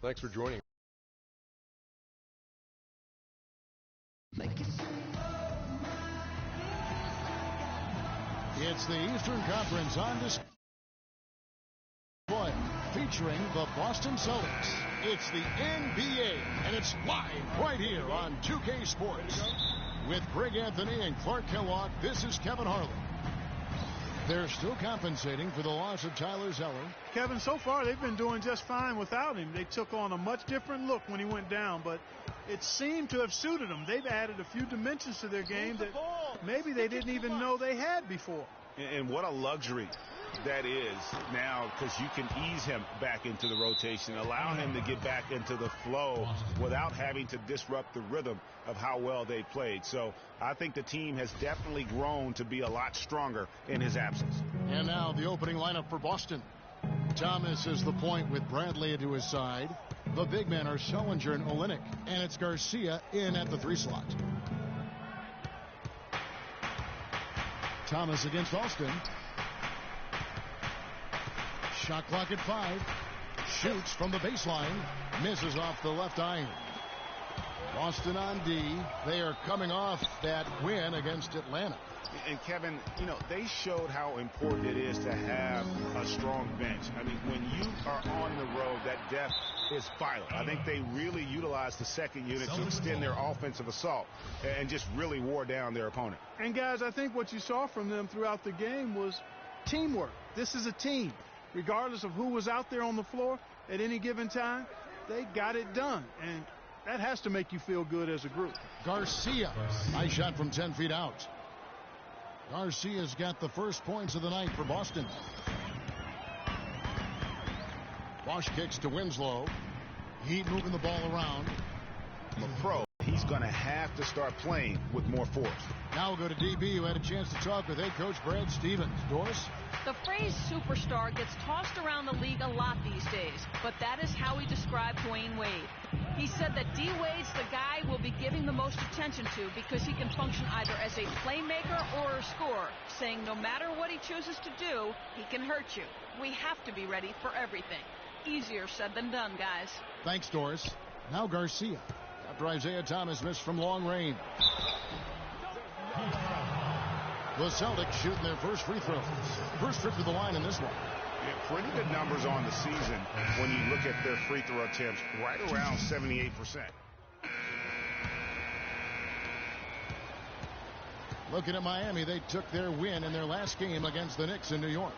Thanks for joining. It's the Eastern Conference on display, featuring the Boston Celtics. It's the NBA, and it's live right here on 2K Sports. With Greg Anthony and Clark Kellogg, this is Kevin Harlan. They're still compensating for the loss of Tyler Zeller. Kevin, so far they've been doing just fine without him. They took on a much different look when he went down, but it seemed to have suited them. They've added a few dimensions to their game that maybe they didn't even know they had before. And what a luxury that is now, because you can ease him back into the rotation, allow him to get back into the flow without having to disrupt the rhythm of how well they played. So I think the team has definitely grown to be a lot stronger in his absence. And now the opening lineup for Boston. Thomas is the point with Bradley to his side. The big men are Sullinger and Olynyk, and it's Garcia in at the 3 slot. Thomas against Alston. Shot clock at 5. Shoots from the baseline. Misses off the left iron. Boston on D. They are coming off that win against Atlanta. And Kevin, you know, they showed how important it is to have a strong bench. I mean, when you are on the road, that depth is vital. I think they really utilized the second unit to extend their offensive assault and just really wore down their opponent. And guys, I think what you saw from them throughout the game was teamwork. This is a team. Regardless of who was out there on the floor at any given time, they got it done. And that has to make you feel good as a group. Garcia. Nice shot from 10 feet out. Garcia's got the first points of the night for Boston. Bosch kicks to Winslow. Heat moving the ball around. The pro, he's going to have to start playing with more force. Now we'll go to DB, who had a chance to talk with head coach Brad Stevens. Doris? The phrase superstar gets tossed around the league a lot these days, but that is how he described Dwayne Wade. He said that D. Wade's the guy we'll be giving the most attention to because he can function either as a playmaker or a scorer, saying no matter what he chooses to do, he can hurt you. We have to be ready for everything. Easier said than done, guys. Thanks, Doris. Now Garcia. After Isaiah Thomas missed from long range. The Celtics shooting their first free throws. First trip to the line in this one. Yeah, pretty good numbers on the season when you look at their free throw attempts, right around 78%. Looking at Miami, they took their win in their last game against the Knicks in New York.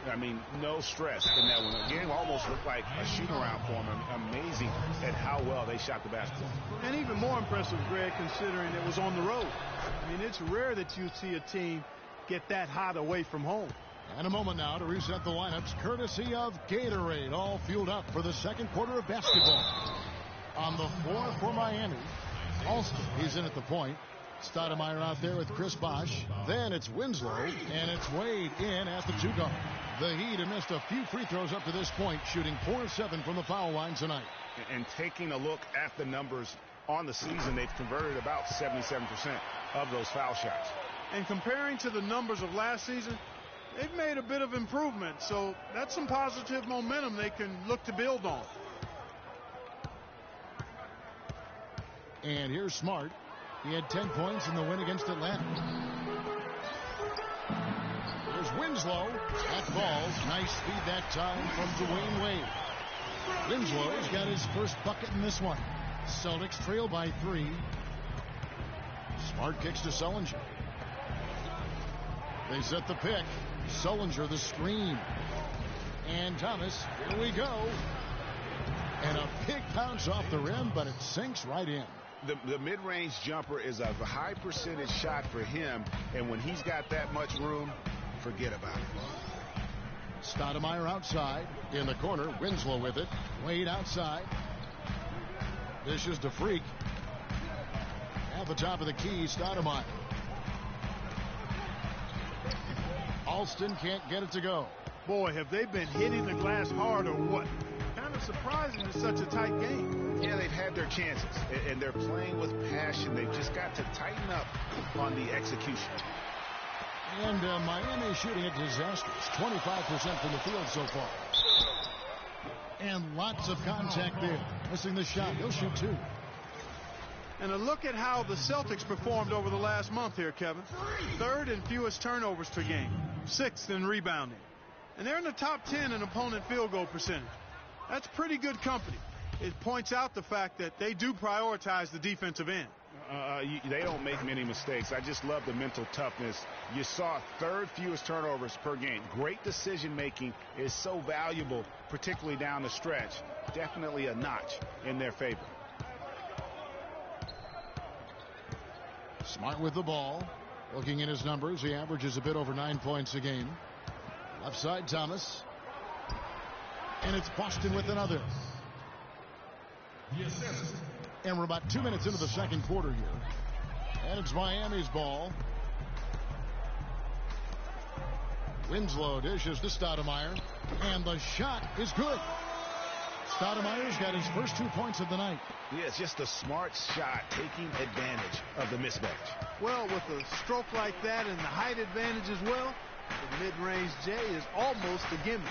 I mean, no stress in that one. The game almost looked like a shoot-around for them. Amazing at how well they shot the basketball. And even more impressive, Greg, considering it was on the road. I mean, it's rare that you see a team get that hot away from home. And a moment now to reset the lineups, courtesy of Gatorade, all fueled up for the second quarter of basketball. On the floor for Miami, Alston, he's in at the point. Stoudemire out there with Chris Bosh. Then it's Winslow, and it's Wade in at the 2 guard. The Heat have missed a few free throws up to this point, shooting 4-7 from the foul line tonight. And taking a look at the numbers on the season, they've converted about 77% of those foul shots. And comparing to the numbers of last season, they've made a bit of improvement. So that's some positive momentum they can look to build on. And here's Smart. He had 10 points in the win against Atlanta. There's Winslow. That falls. Nice feed that time from Dwayne Wade. Winslow's got his first bucket in this one. Celtics trail by 3. Smart kicks to Sullinger. They set the pick. Sullinger the screen. And Thomas, here we go. And a big bounce off the rim, but it sinks right in. The mid-range jumper is a high percentage shot for him, and when he's got that much room, forget about it. Stoudemire outside. In the corner, Winslow with it. Wade outside. Dishes to Freak. At the top of the key, Stoudemire. Alston can't get it to go. Boy, have they been hitting the glass hard or what? Kind of surprising in such a tight game. Yeah, they've had their chances, and they're playing with passion. They've just got to tighten up on the execution. And Miami shooting it disastrous. 25% from the field so far. And lots of contact there. Missing the shot. He'll shoot 2. And a look at how the Celtics performed over the last month here, Kevin. 3rd in fewest turnovers per game. 6th in rebounding. And they're in the top 10 in opponent field goal percentage. That's pretty good company. It points out the fact that they do prioritize the defensive end. They don't make many mistakes. I just love the mental toughness. You saw 3rd fewest turnovers per game. Great decision making is so valuable, particularly down the stretch. Definitely a notch in their favor. Smart with the ball. Looking at his numbers, he averages a bit over 9 points a game. Left side, Thomas. And it's Boston with another. And we're about 2 minutes into the second quarter here. And it's Miami's ball. Winslow dishes to Stoudemire. And the shot is good. Stoudemire's got his first 2 points of the night. Yeah, it's just a smart shot, taking advantage of the mismatch. Well, with a stroke like that and the height advantage as well, the mid-range J is almost a gimme.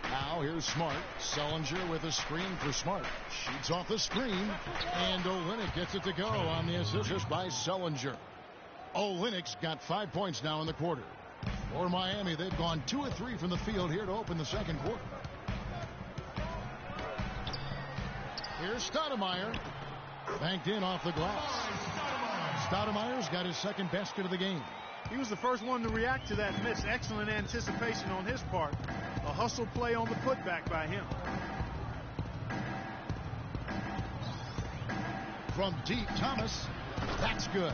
Now here's Smart. Sellinger with a screen for Smart. Shoots off the screen. And Olynyk gets it to go on the assist by Sellinger. Olynyk's got 5 points now in the quarter. For Miami, they've gone 2 of 3 from the field here to open the second quarter. Here's Stoudemire. Banked in off the glass. Stoudemire's got his second basket of the game. He was the first one to react to that miss. Excellent anticipation on his part. A hustle play on the putback by him. From deep, Thomas. That's good.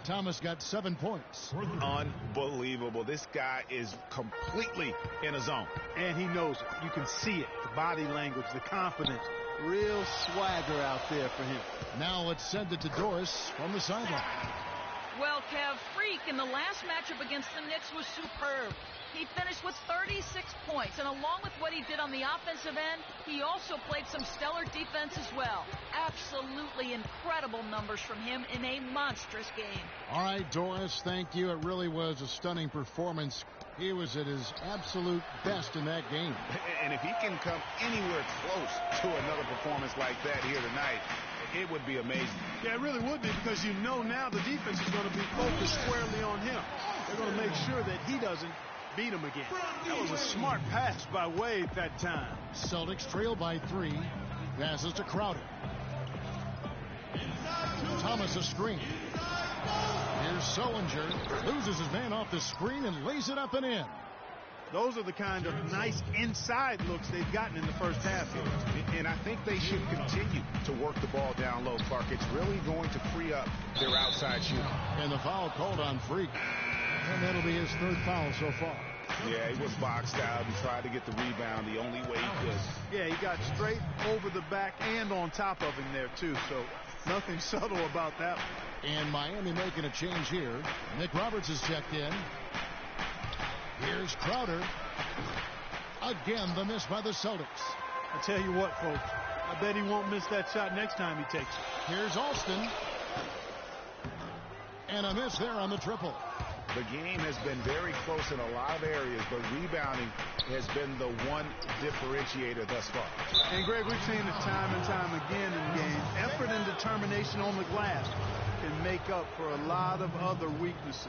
Thomas got 7 points. Unbelievable. This guy is completely in a zone. And he knows it. You can see it. The body language, the confidence. Real swagger out there for him. Now let's send it to Doris from the sideline. Well, Kev, Freak in the last matchup against the Knicks was superb. He finished with 36 points, and along with what he did on the offensive end, he also played some stellar defense as well. Absolutely incredible numbers from him in a monstrous game. All right, Doris, thank you. It really was a stunning performance. He was at his absolute best in that game. And if he can come anywhere close to another performance like that here tonight, it would be amazing. Yeah, it really would be, because you know now the defense is going to be focused squarely on him. They're going to make sure that he doesn't beat him again. That was a smart pass by Wade that time. Celtics trail by 3. Passes to Crowder. Thomas a screen. Here's Sellinger. Loses his man off the screen and lays it up and in. Those are the kind of nice inside looks they've gotten in the first half here. And I think they should continue to work the ball down low, Clark. It's really going to free up their outside shooting. And the foul called on Freak. And that'll be his 3rd foul so far. Yeah, he was boxed out and tried to get the rebound the only way he could. Yeah, he got straight over the back and on top of him there, too. So nothing subtle about that one. And Miami making a change here. Nick Roberts is checked in. Here's Crowder. Again, the miss by the Celtics. I tell you what, folks, I bet he won't miss that shot next time he takes it. Here's Alston. And a miss there on the triple. The game has been very close in a lot of areas, but rebounding has been the one differentiator thus far. And, Greg, we've seen it time and time again in games. Effort and determination on the glass can make up for a lot of other weaknesses.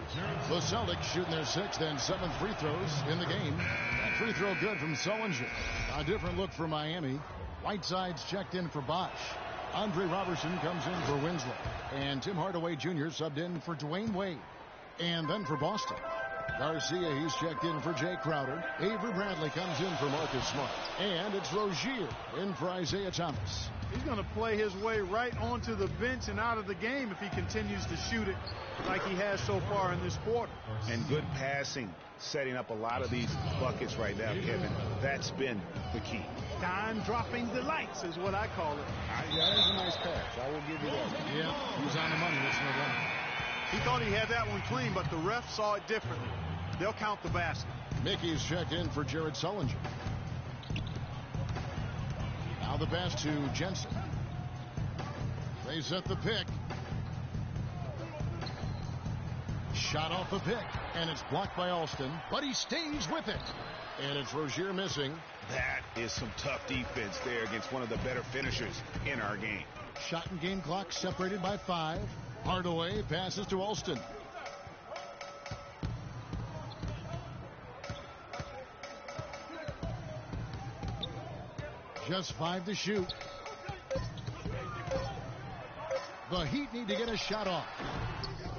The Celtics shooting their 6th and 7th free throws in the game. That free throw good from Sellinger. A different look for Miami. Whiteside's checked in for Bosch. Andre Robertson comes in for Winslow. And Tim Hardaway Jr. subbed in for Dwayne Wade. And then for Boston, Garcia, he's checked in for Jay Crowder. Avery Bradley comes in for Marcus Smart. And it's Rozier in for Isaiah Thomas. He's going to play his way right onto the bench and out of the game if he continues to shoot it like he has so far in this quarter. And good passing, setting up a lot of these buckets right now, Kevin. That's been the key. Time-dropping delights is what I call it. That is a nice pass. I will give you that. Yeah, he's on the money. That's no doubt. He thought he had that one clean, but the ref saw it differently. They'll count the basket. Mickey's checked in for Jared Sellinger. Now the pass to Jensen. They set the pick. Shot off the pick, and it's blocked by Alston, but he stays with it. And it's Rozier missing. That is some tough defense there against one of the better finishers in our game. Shot and game clock separated by 5. Hardaway passes to Alston. Just 5 to shoot. The Heat need to get a shot off.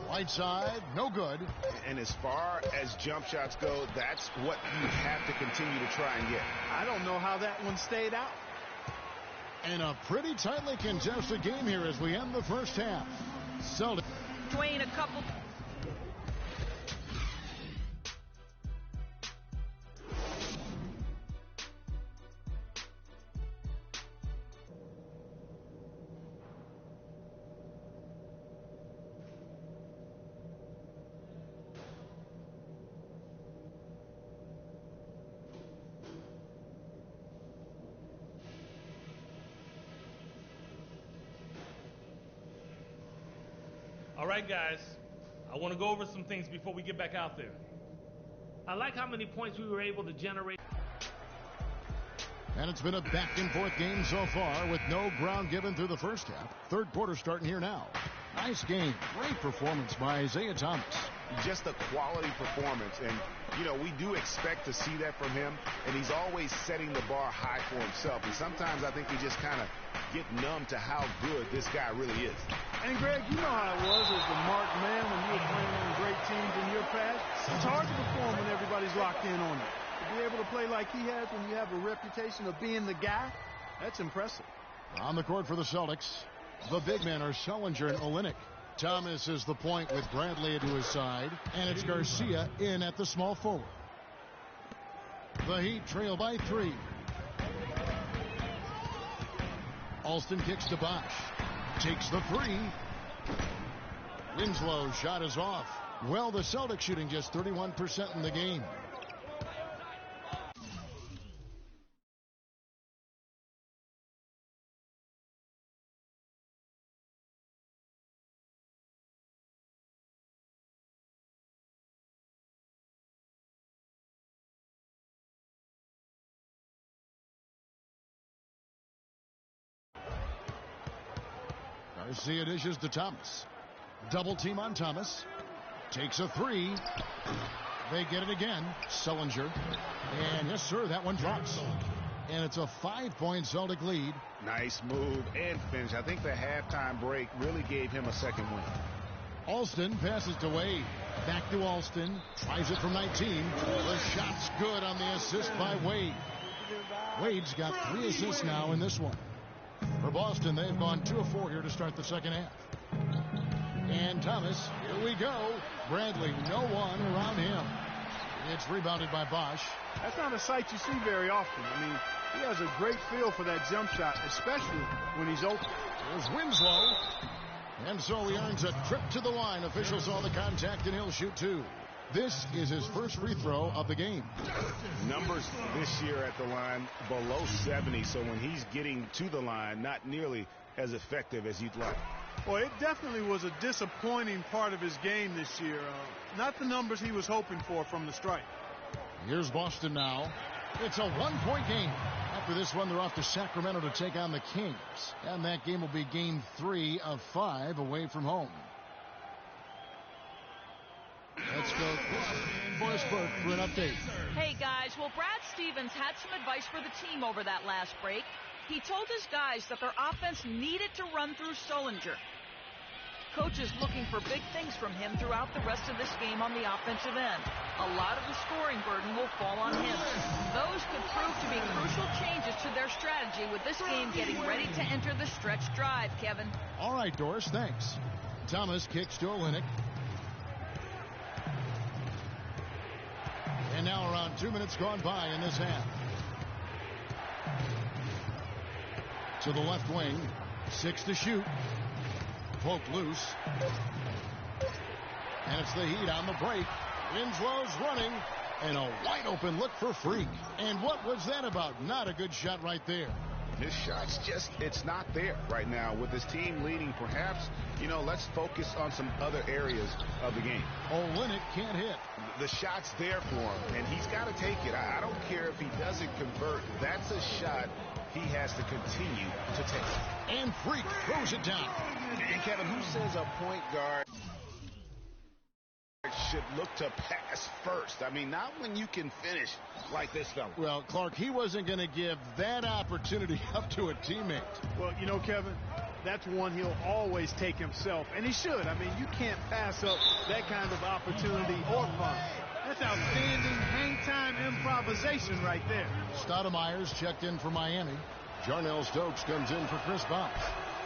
Right side, no good. And as far as jump shots go, that's what you have to continue to try and get. I don't know how that one stayed out. And a pretty tightly contested game here as we end the first half. Celtics. Dwayne, a couple. All right, guys, I want to go over some things before we get back out there. I like how many points we were able to generate. And it's been a back-and-forth game so far with no ground given through the first half. Third quarter starting here now. Nice game. Great performance by Isaiah Thomas. Just a quality performance. And, you know, we do expect to see that from him. And he's always setting the bar high for himself. And sometimes I think we just kind of get numb to how good this guy really is. And, Greg, you know how it was as the marked man when you were playing on great teams in your past. It's hard to perform when everybody's locked in on you. To be able to play like he has when you have a reputation of being the guy, that's impressive. On the court for the Celtics, the big men are Sullinger and Olynyk. Thomas is the point with Bradley to his side, and it's Garcia in at the small forward. The Heat trail by 3. Alston kicks to Bosh. Takes the 3. Winslow's shot is off. Well, the Celtics shooting just 31% in the game. Garcia dishes to Thomas. Double team on Thomas. Takes a 3. They get it again. Sullinger. And yes, sir, that one drops. And it's a 5-point Celtic lead. Nice move and finish. I think the halftime break really gave him a second win. Alston passes to Wade. Back to Alston. Tries it from 19. The shot's good on the assist by Wade. Wade's got 3 assists now in this one. For Boston, they've gone 2 of 4 here to start the second half. And Thomas, here we go. Bradley, no one around him. It's rebounded by Bosh. That's not a sight you see very often. I mean, he has a great feel for that jump shot, especially when he's open. There's Winslow. And so he earns a trip to the line. Officials saw the contact, and he'll shoot 2. This is his first free throw of the game. Numbers this year at the line below 70, so when he's getting to the line, not nearly as effective as you'd like. Well, it definitely was a disappointing part of his game this year. Not the numbers he was hoping for from the stripe. Here's Boston now. It's a 1-point game. After this one, they're off to Sacramento to take on the Kings. And that game will be game 3 of 5 away from home. Let's go to Boris Burke for an update. Hey, guys. Well, Brad Stevens had some advice for the team over that last break. He told his guys that their offense needed to run through Sullinger. Coach is looking for big things from him throughout the rest of this game on the offensive end. A lot of the scoring burden will fall on him. Those could prove to be crucial changes to their strategy with this game getting ready to enter the stretch drive, Kevin. All right, Doris, thanks. Thomas kicks to Olynyk. And now around 2 minutes gone by in this half. To the left wing. 6 to shoot. Poked loose. And it's the Heat on the break. Winslow's running. And a wide open look for Freak. And what was that about? Not a good shot right there. His shot's just, it's not there right now. With his team leading, perhaps, let's focus on some other areas of the game. Olynyk can't hit. The shot's there for him, and he's got to take it. I don't care if he doesn't convert. That's a shot he has to continue to take. And Freak throws it down. And Kevin, who says a point guard should look to pass first? I mean, not when you can finish like this fella. Well, Clark, he wasn't going to give that opportunity up to a teammate. Well, Kevin, that's one he'll always take himself, and he should. I mean, you can't pass up that kind of opportunity or fun. That's outstanding hang-time improvisation right there. Stoudemire's checked in for Miami. Jarnell Stokes comes in for Chris Bosh.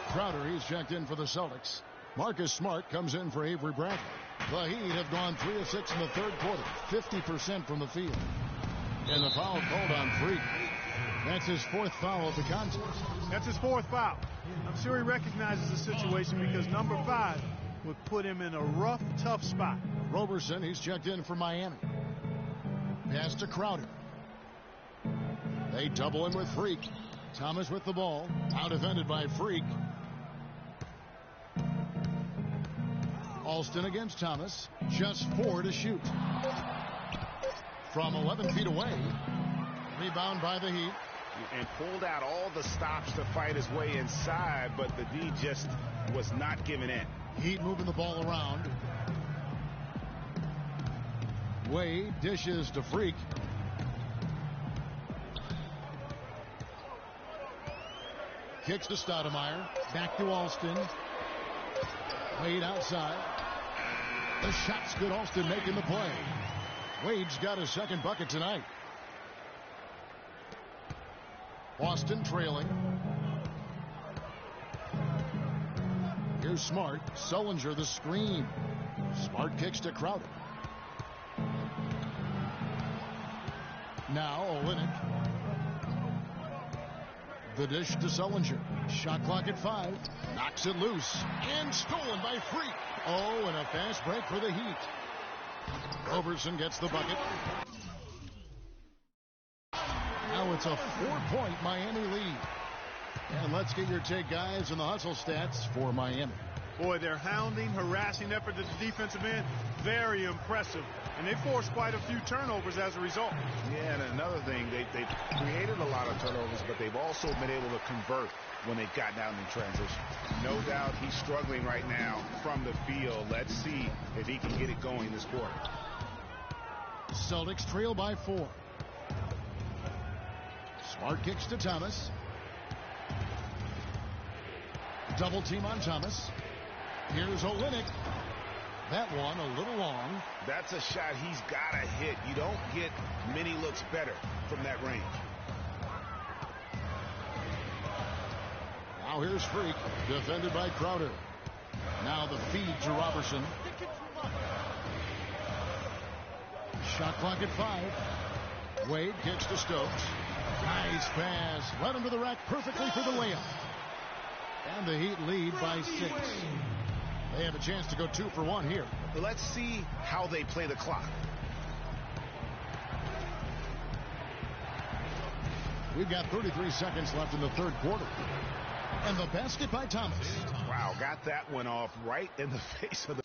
Crowder, he's checked in for the Celtics. Marcus Smart comes in for Avery Bradley. The Heat have gone 3 of 6 in the third quarter, 50% from the field. And the foul called on Freak. That's his 4th foul of the contest. That's his 4th foul. I'm sure he recognizes the situation because number 5 would put him in a rough, tough spot. Roberson, he's checked in for Miami. Pass to Crowder. They double him with Freak. Thomas with the ball. Out defended by Freak. Alston against Thomas. Just 4 to shoot. From 11 feet away. Rebound by the Heat. And pulled out all the stops to fight his way inside, but the D just was not giving in. Heat moving the ball around. Wade dishes to Freak. Kicks to Stoudemire. Back to Alston. Wade outside. The shot's good. Alston making the play. Wade's got his 2nd bucket tonight. Boston trailing. Here's Smart. Sullinger the screen. Smart kicks to Crowder. Now Olynyk. The dish to Sullinger. Shot clock at 5. Knocks it loose. And stolen by Freak. Oh, and a fast break for the Heat. Roberson gets the bucket. Now it's a 4-point Miami lead. And let's get your take, guys, on the hustle stats for Miami. Boy, their hounding, harassing effort at the defensive end, very impressive. And they forced quite a few turnovers as a result. Yeah, and another thing, they've created a lot of turnovers, but they've also been able to convert when they've gotten down in transition. No doubt he's struggling right now from the field. Let's see if he can get it going this quarter. Celtics trail by 4. Smart kicks to Thomas. Double team on Thomas. Here's Olynyk. That one a little long. That's a shot he's got to hit. You don't get many looks better from that range. Now here's Freak, defended by Crowder. Now the feed to Robertson. Shot clock at 5. Wade kicks to Stokes. Nice pass. Led him to the rack perfectly for the layup. And the Heat lead by 6. They have a chance to go 2 for 1 here. Let's see how they play the clock. We've got 33 seconds left in the third quarter. And the basket by Thomas. Wow, got that one off right in the face of the...